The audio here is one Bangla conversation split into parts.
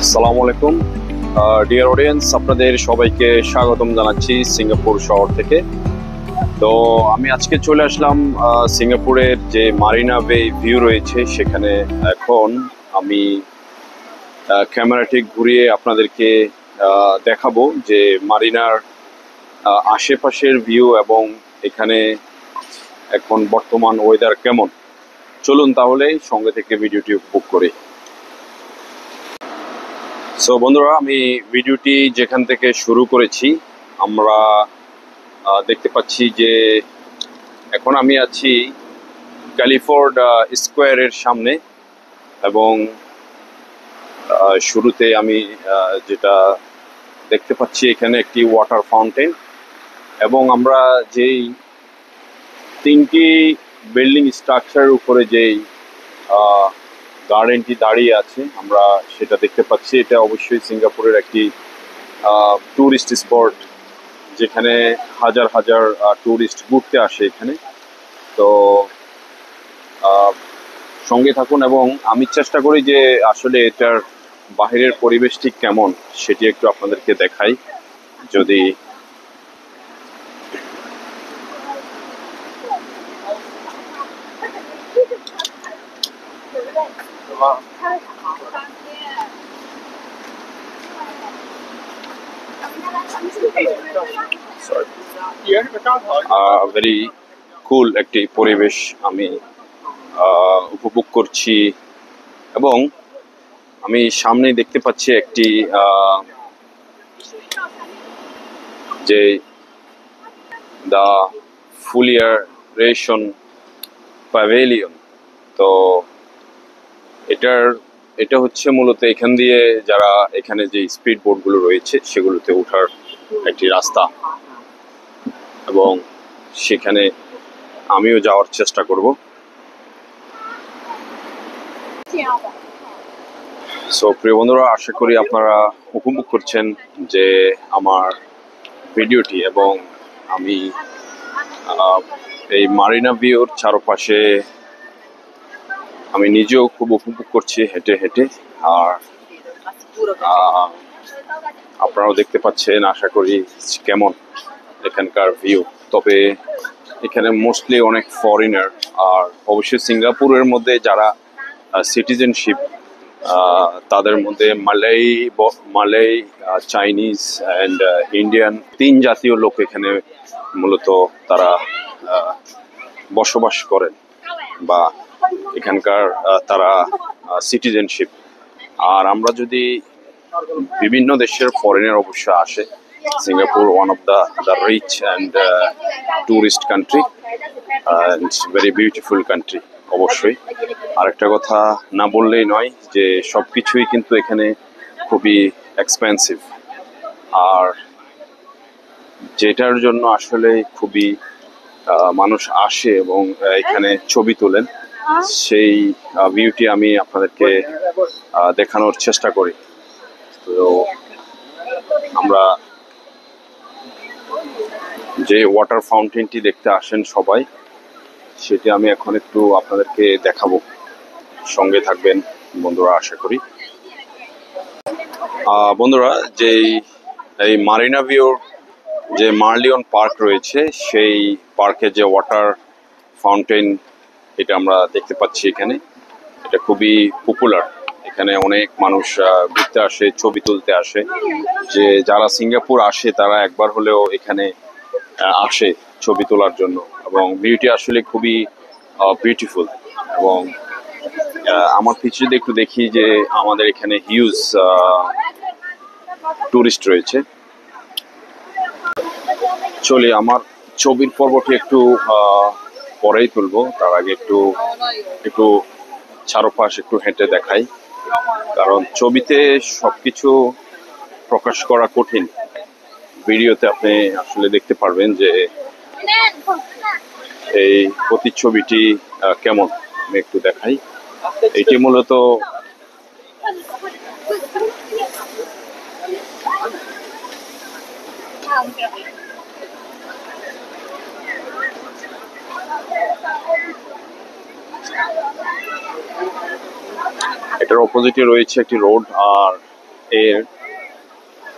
আসসালামু আলাইকুম ডিয়ার অডিয়েন্স, আপনাদের সবাইকে স্বাগতম জানাচ্ছি সিঙ্গাপুর শহর থেকে। তো আমি আজকে চলে আসলাম সিঙ্গাপুরের যে মারিনা বে ভিউ রয়েছে সেখানে। এখন আমি ক্যামেরাটি ঘুরিয়ে আপনাদেরকে দেখাবো যে মারিনার আশেপাশের ভিউ এবং এখানে এখন বর্তমান ওয়েদার কেমন। চলুন তাহলে সঙ্গে থেকে ভিডিওটি উপভোগ করি। সো বন্ধুরা, আমি ভিডিওটি যেখান থেকে শুরু করেছি আমরা দেখতে পাচ্ছি যে এখন আমি আছি ক্যালিফোর্ড স্কোয়ারের সামনে, এবং শুরুতে আমি যেটা দেখতে পাচ্ছি এখানে একটি ওয়াটার ফাউন্টেন, এবং আমরা যেই তিনটি বিল্ডিং স্ট্রাকচারের উপরে যেই গার্ডেনটি দাঁড়িয়ে আছে আমরা সেটা দেখতে পাচ্ছি। এটা অবশ্যই সিঙ্গাপুরের একটি ট্যুরিস্ট স্পট, যেখানে হাজার হাজার ট্যুরিস্ট ঘুরতে আসে এখানে। তো সঙ্গে থাকুন এবং আমি চেষ্টা করি যে আসলে এটার বাহিরের পরিবেশ ঠিক কেমন সেটি একটু আপনাদেরকে দেখাই। যদি ভেরি কুল একটি পরিবেশ আমি উপভোগ করছি, এবং আমি সামনে দেখতে পাচ্ছি একটি যে দ্য ফুলিয়ারেশন প্যাভিলিয়ন। তো এটা হচ্ছে মূলত এখান দিয়ে যারা এখানে যে স্পিড বোটগুলো রয়েছে সেগুলোতে ওঠার একটি রাস্তা, এবং সেখানে আমিও যাওয়ার চেষ্টা করব। সো প্রিয় বন্ধুরা, আশা করি আপনারা উপভোগ করছেন যে আমার ভিডিওটি, এবং আমি এই মারিনা ভিউর চারপাশে আমি নিজেও খুব উপভোগ করছি হেঁটে হেঁটে। আর আপনারাও দেখতে পাচ্ছেন আশা করি কেমন এখানকার ভিউ। তবে এখানে মোস্টলি অনেক ফরেনার, আর অবশ্যই সিঙ্গাপুরের মধ্যে যারা সিটিজেনশিপ তাদের মধ্যে মালয় চাইনিজ অ্যান্ড ইন্ডিয়ান তিন জাতীয় লোক এখানে মূলত তারা বসবাস করেন, বা এখানকার তারা সিটিজেনশিপ। আর আমরা যদি বিভিন্ন দেশের ফরেনার অবশ্য আসে, Singapore one of the rich and tourist country and very beautiful country অবশ্যই। আরেকটা কথা না বললেই নয় যে সব কিছুই কিন্তু এখানে খুবই এক্সপেন্সিভ, আর যেটার জন্য আসলে খুবই মানুষ আসে এবং এখানে ছবি তোলেন, সেই ভিউটি আমি আপনাদেরকে দেখানোর চেষ্টা করি। তো আমরা যে ওয়াটার ফাউন্টেনটি দেখতে আসেন সবাই, সেটি আমি এখন একটু আপনাদেরকে দেখাবো। সঙ্গে থাকবেন বন্ধুরা, আশা করি। বন্ধুরা, এই মারিনা ভিউর যে মার্লিয়ন পার্ক রয়েছে সেই পার্কে যে ওয়াটার ফাউন্টেন এটা আমরা দেখতে পাচ্ছি এখানে, এটা খুবই পপুলার। এখানে অনেক মানুষ ঘুরতে আসে, ছবি তুলতে আসে। যে যারা সিঙ্গাপুর আসে তারা একবার হলেও এখানে আসে ছবি তোলার জন্য, এবং ভিউটি আসলে খুবই বিউটিফুল। এবং আমার পিছনে যদি একটু দেখি যে আমাদের এখানে হিউজ টুরিস্ট রয়েছে। চলি আমার ছবির পর্বটি একটু পরেই তুলবো, তার আগে একটু চারপাশ একটু হেঁটে দেখাই, কারণ ছবিতে সবকিছু প্রকাশ করা কঠিন। ভিডিওতে আপনি আসলে দেখতে পারবেন যে এই প্রতিচ্ছবিটি কেমন। আমি একটু দেখাই। এটি মূলত এটার অপোজিটে রয়েছে একটি রোড, আর এর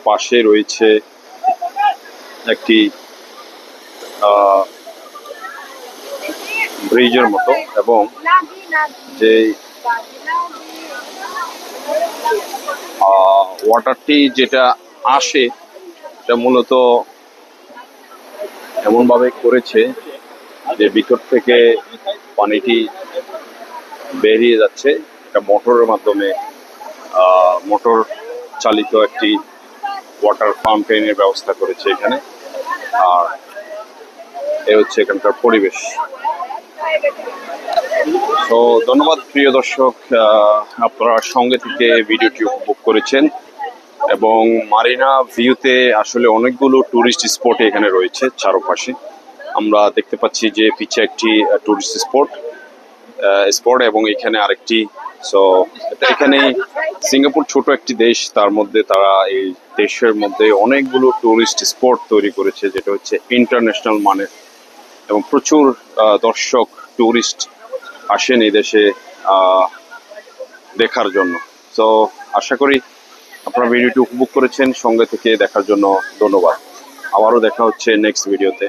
পাশে রয়েছে একটি ব্রিজের মতো, এবং যে ওয়াটারটি যেটা আসে এটা মূলত এমনভাবে করেছে যে ভিতর থেকে পানিটি বেরিয়ে যাচ্ছে। এটা মোটরের মাধ্যমে, মোটর চালিত একটি ওয়াটার ফাউন্টেনের ব্যবস্থা করেছে এখানে। আর এ হচ্ছে এখানকার পরিবেশ। তো ধন্যবাদ প্রিয় দর্শক, আপনারা সঙ্গে থেকে ভিডিওটি উপভোগ করেছেন। এবং মারিনা ভিউতে আসলে অনেকগুলো টুরিস্ট স্পট এখানে রয়েছে চারপাশে। আমরা দেখতে পাচ্ছি যে পিছে একটি টুরিস্ট স্পট এবং এখানে আরেকটি। সো এখানে সিঙ্গাপুর ছোট একটি দেশ, তার মধ্যে তারা এই দেশের মধ্যে অনেকগুলো টুরিস্ট স্পট তৈরি করেছে, যেটা হচ্ছে ইন্টারন্যাশনাল মানের, এবং প্রচুর দর্শক টুরিস্ট আসেন এই দেশে দেখার জন্য। তো আশা করি আপনারা ভিডিওটি উপভোগ করেছেন। সঙ্গে থেকে দেখার জন্য ধন্যবাদ। আবারও দেখা হচ্ছে নেক্সট ভিডিওতে।